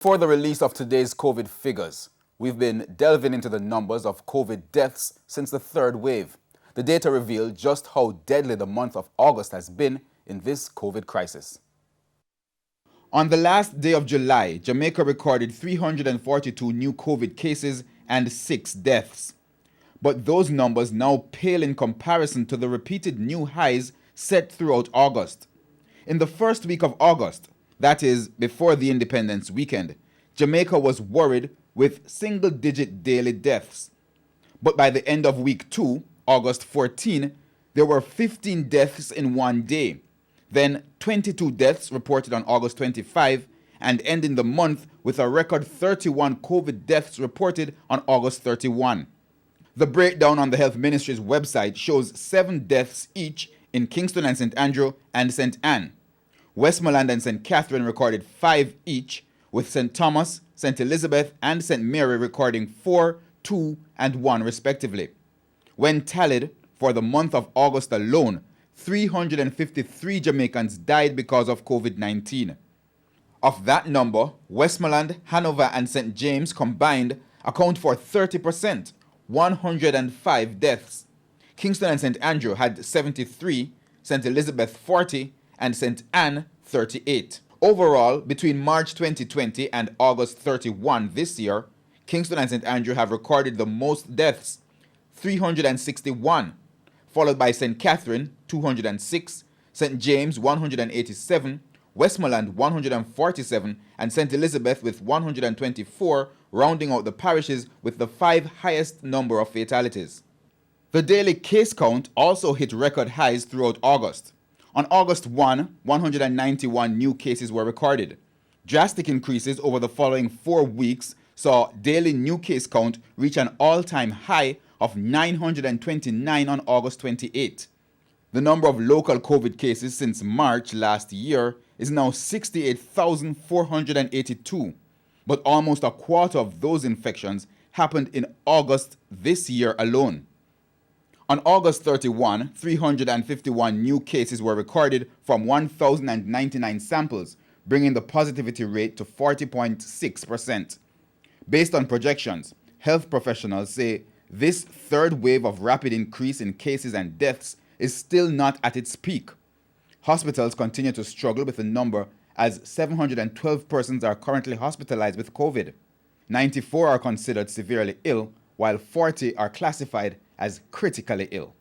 For the release of today's COVID figures, we've been delving into the numbers of COVID deaths since the third wave. The data reveal just how deadly the month of August has been in this COVID crisis. On the last day of July, Jamaica recorded 342 new COVID cases and 6 deaths. But those numbers now pale in comparison to the repeated new highs set throughout August. In the first week of August, that is, before the Independence weekend, Jamaica was worried with single-digit daily deaths. But by the end of week 2, August 14, there were 15 deaths in one day. Then 22 deaths reported on August 25, and ending the month with a record 31 COVID deaths reported on August 31. The breakdown on the Health Ministry's website shows 7 deaths each in Kingston and St. Andrew and St. Anne. Westmoreland and St. Catherine recorded 5 each, with St. Thomas, St. Elizabeth, and St. Mary recording 4, 2, and 1 respectively. When tallied, for the month of August alone, 353 Jamaicans died because of COVID-19. Of that number, Westmoreland, Hanover, and St. James combined account for 30%, 105 deaths. Kingston and St. Andrew had 73, St. Elizabeth 40, and St. Anne 38. Overall, between March 2020 and August 31 this year, Kingston and St. Andrew have recorded the most deaths, 361, followed by St. Catherine 206, St. James 187, Westmoreland 147, and St. Elizabeth with 124, rounding out the parishes with the 5 highest number of fatalities. The daily case count also hit record highs throughout August. On August 1, 191 new cases were recorded. Drastic increases over the following 4 weeks saw daily new case count reach an all-time high of 929 on August 28. The number of local COVID cases since March last year is now 68,482, but almost a quarter of those infections happened in August this year alone. On August 31, 351 new cases were recorded from 1,099 samples, bringing the positivity rate to 40.6%. Based on projections, health professionals say this third wave of rapid increase in cases and deaths is still not at its peak. Hospitals continue to struggle with the number as 712 persons are currently hospitalized with COVID. 94 are considered severely ill, while 40 are classified as critically ill.